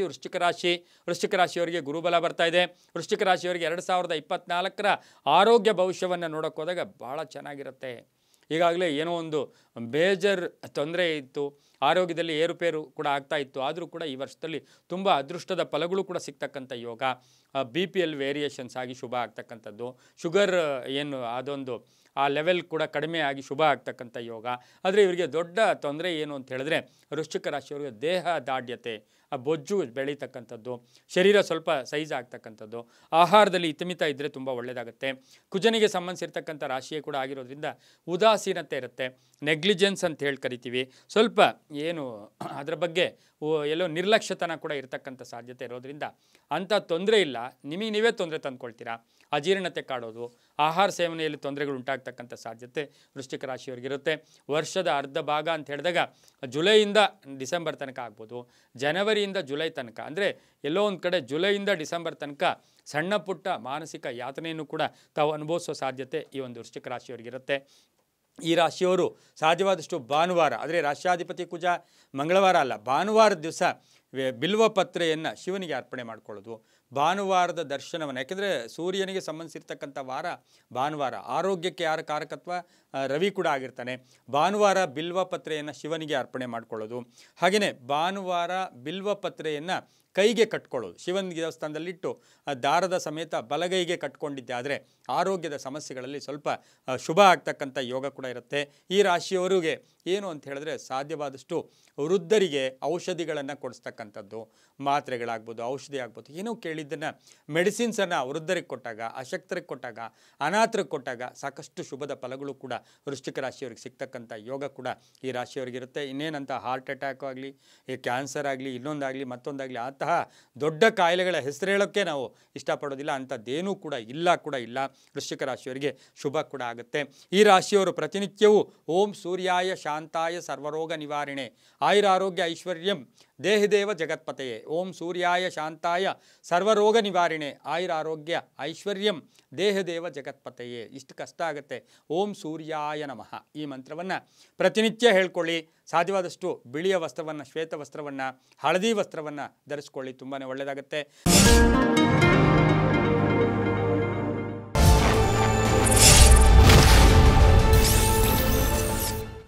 ವೃಶ್ಚಿಕ ರಾಶಿ. ವೃಶ್ಚಿಕ ರಾಶಿಯವರಿಗೆ ಗುರುಬಲ ಬರ್ತಾ ಇದೆ. ವೃಶ್ಚಿಕ ರಾಶಿಯವರಿಗೆ 2024ರ ಆರೋಗ್ಯ ಭವಿಷ್ಯವನ್ನು ನೋಡೋಕೆ ಹೋದಾಗ ಭಾಳ ಚೆನ್ನಾಗಿರುತ್ತೆ. ಈಗಾಗಲೇ ಏನೋ ಒಂದು ಬೇಜರ್ ತೊಂದರೆ ಇತ್ತು, ಆರೋಗ್ಯದಲ್ಲಿ ಏರುಪೇರು ಕೂಡ ಆಗ್ತಾ ಇತ್ತು. ಆದರೂ ಕೂಡ ಈ ವರ್ಷದಲ್ಲಿ ತುಂಬ ಅದೃಷ್ಟದ ಫಲಗಳು ಕೂಡ ಸಿಗ್ತಕ್ಕಂಥ ಯೋಗ. BPL ವೇರಿಯೇಷನ್ಸ್ ಆಗಿ ಶುಭ ಆಗ್ತಕ್ಕಂಥದ್ದು, ಶುಗರ್ ಏನು ಅದೊಂದು ಆ ಲೆವೆಲ್ ಕೂಡ ಕಡಿಮೆ ಆಗಿ ಶುಭ ಆಗ್ತಕ್ಕಂಥ ಯೋಗ. ಆದರೆ ಇವರಿಗೆ ದೊಡ್ಡ ತೊಂದರೆ ಏನು ಅಂತ ಹೇಳಿದ್ರೆ ವೃಶ್ಚಿಕ ರಾಶಿಯವರಿಗೆ ದೇಹ ದಾಢ್ಯತೆ, ಆ ಬೊಜ್ಜು ಬೆಳೀತಕ್ಕಂಥದ್ದು, ಶರೀರ ಸ್ವಲ್ಪ ಸೈಜ್ ಆಗ್ತಕ್ಕಂಥದ್ದು, ಆಹಾರದಲ್ಲಿ ಇತಿಮಿತ ಇದ್ದರೆ ತುಂಬ ಒಳ್ಳೆಯದಾಗುತ್ತೆ. ಕುಜನಿಗೆ ಸಂಬಂಧಿಸಿರ್ತಕ್ಕಂಥ ರಾಶಿಯೇ ಕೂಡ ಆಗಿರೋದ್ರಿಂದ ಉದಾಸೀನತೆ ಇರುತ್ತೆ, ನೆಗ್ಲಿಜೆನ್ಸ್ ಅಂತ ಹೇಳಿ ಕರಿತೀವಿ. ಸ್ವಲ್ಪ ಏನು ಅದರ ಬಗ್ಗೆ ಎಲ್ಲೋ ನಿರ್ಲಕ್ಷ್ಯತನ ಕೂಡ ಇರತಕ್ಕಂಥ ಸಾಧ್ಯತೆ ಇರೋದ್ರಿಂದ ಅಂಥ ತೊಂದರೆ ಇಲ್ಲ, ನಿಮಗೆ ನೀವೇ ತೊಂದರೆ ತಂದುಕೊಳ್ತೀರಾ. ಅಜೀರ್ಣತೆ ಕಾಡೋದು, ಆಹಾರ ಸೇವನೆಯಲ್ಲಿ ತೊಂದರೆಗಳು ಉಂಟಾಗ್ತಕ್ಕಂಥ ಸಾಧ್ಯತೆ ವೃಶ್ಚಿಕ ರಾಶಿಯವರಿಗಿರುತ್ತೆ. ವರ್ಷದ ಅರ್ಧ ಭಾಗ ಅಂತ ಹೇಳಿದಾಗ ಜುಲೈಯಿಂದ ಡಿಸೆಂಬರ್ ತನಕ ಆಗ್ಬೋದು, ಜನವರಿಯಿಂದ ಜುಲೈ ತನಕ, ಅಂದರೆ ಎಲ್ಲೋ ಒಂದು ಕಡೆ ಜುಲೈಯಿಂದ ಡಿಸೆಂಬರ್ ತನಕ ಸಣ್ಣ ಪುಟ್ಟ ಮಾನಸಿಕ ಯಾತನೆಯನ್ನು ಕೂಡ ತಾವು ಅನುಭವಿಸೋ ಸಾಧ್ಯತೆ ಈ ಒಂದು ವೃಶ್ಚಿಕ ರಾಶಿಯವರಿಗಿರುತ್ತೆ. ಈ ರಾಶಿಯವರು ಸಾಧ್ಯವಾದಷ್ಟು ಭಾನುವಾರ, ಆದರೆ ರಾಶ್ಯಾಧಿಪತಿ ಕುಜ ಮಂಗಳವಾರ ಅಲ್ಲ, ಭಾನುವಾರದ ದಿವಸ ಬಿಲ್ವ ಪತ್ರೆಯನ್ನು ಶಿವನಿಗೆ ಅರ್ಪಣೆ ಮಾಡ್ಕೊಳ್ಳೋದು, ಭಾನುವಾರದ ದರ್ಶನವನ್ನು, ಯಾಕೆಂದರೆ ಸೂರ್ಯನಿಗೆ ಸಂಬಂಧಿಸಿರ್ತಕ್ಕಂಥ ವಾರ ಭಾನುವಾರ, ಆರೋಗ್ಯಕ್ಕೆ ಯಾರ ಕಾರಕತ್ವ ರವಿ ಕೂಡ ಆಗಿರ್ತಾನೆ. ಭಾನುವಾರ ಬಿಲ್ವ ಪತ್ರೆಯನ್ನು ಶಿವನಿಗೆ ಅರ್ಪಣೆ ಮಾಡ್ಕೊಳ್ಳೋದು, ಹಾಗೆಯೇ ಭಾನುವಾರ ಬಿಲ್ವ ಪತ್ರೆಯನ್ನು ಕೈಗೆ ಕಟ್ಕೊಳ್ಳೋದು, ಶಿವನ ದೇವಸ್ಥಾನದಲ್ಲಿಟ್ಟು ದಾರದ ಸಮೇತ ಬಲಗೈಗೆ ಕಟ್ಕೊಂಡಿದ್ದೆ ಆದರೆ ಆರೋಗ್ಯದ ಸಮಸ್ಯೆಗಳಲ್ಲಿ ಸ್ವಲ್ಪ ಶುಭ ಆಗ್ತಕ್ಕಂಥ ಯೋಗ ಕೂಡ ಇರುತ್ತೆ. ಈ ರಾಶಿಯವರಿಗೆ ಏನು ಅಂತ ಹೇಳಿದ್ರೆ ಸಾಧ್ಯವಾದಷ್ಟು ವೃದ್ಧರಿಗೆ ಔಷಧಿಗಳನ್ನು ಕೊಡಿಸ್ತಕ್ಕಂಥದ್ದು, ಮಾತ್ರೆಗಳಾಗ್ಬೋದು, ಔಷಧಿ ಆಗ್ಬೋದು, ಏನೋ ಕೇಳಿದ್ದನ್ನು ಮೆಡಿಸಿನ್ಸನ್ನು ವೃದ್ಧರಿಗೆ ಕೊಟ್ಟಾಗ, ಅಶಕ್ತರಿಗೆ ಕೊಟ್ಟಾಗ, ಅನಾಥರಿಗೆ ಕೊಟ್ಟಾಗ ಸಾಕಷ್ಟು ಶುಭದ ಫಲಗಳು ಕೂಡ ವೃಶ್ಚಿಕ ರಾಶಿಯವರಿಗೆ ಸಿಗ್ತಕ್ಕಂಥ ಯೋಗ ಕೂಡ ಈ ರಾಶಿಯವರಿಗಿರುತ್ತೆ. ಇನ್ನೇನಂತ ಹಾರ್ಟ್ ಅಟ್ಯಾಕ್ ಆಗಲಿ, ಈ ಕ್ಯಾನ್ಸರ್ ಆಗಲಿ, ಇನ್ನೊಂದಾಗಲಿ ಮತ್ತೊಂದಾಗಲಿ ಅಂತಹ ದೊಡ್ಡ ಕಾಯಿಲೆಗಳ ಹೆಸರು ಹೇಳೋಕ್ಕೆ ನಾವು ಇಷ್ಟಪಡೋದಿಲ್ಲ, ಅಂಥದ್ದೇನೂ ಕೂಡ ಇಲ್ಲ. ವೃಶ್ಚಿಕ ರಾಶಿಯವರಿಗೆ ಶುಭ ಕೂಡ ಆಗುತ್ತೆ. ಈ ರಾಶಿಯವರು ಪ್ರತಿನಿತ್ಯವೂ ಓಂ ಸೂರ್ಯಾಯ ಶಾಂತಾಯ ಸರ್ವರೋಗ ನಿವಾರಣೆ ಆಯುರಾರೋಗ್ಯ ಐಶ್ವರ್ಯಂ ದೇಹದೇವ ಜಗತ್ಪತೆಯೇ, ಓಂ ಸೂರ್ಯಾಯ ಶಾಂತಾಯ ಸರ್ವರೋಗ ನಿವಾರಣೆ ಆಯುರಾರೋಗ್ಯ ಐಶ್ವರ್ಯಂ ದೇಹದೇವ ಜಗತ್ಪತೆಯೇ, ಇಷ್ಟು ಕಷ್ಟ ಆಗುತ್ತೆ. ಓಂ ಸೂರ್ಯಾಯ ನಮಃ ಈ ಮಂತ್ರವನ್ನು ಪ್ರತಿನಿತ್ಯ ಹೇಳ್ಕೊಳ್ಳಿ. ಸಾಧ್ಯವಾದಷ್ಟು ಬಿಳಿಯ ವಸ್ತ್ರವನ್ನು, ಶ್ವೇತ ವಸ್ತ್ರವನ್ನು, ಹಳದಿ ವಸ್ತ್ರವನ್ನು ಧರಿಸ್ಕೊಳ್ಳಿ, ತುಂಬಾ ಒಳ್ಳೆಯದಾಗುತ್ತೆ.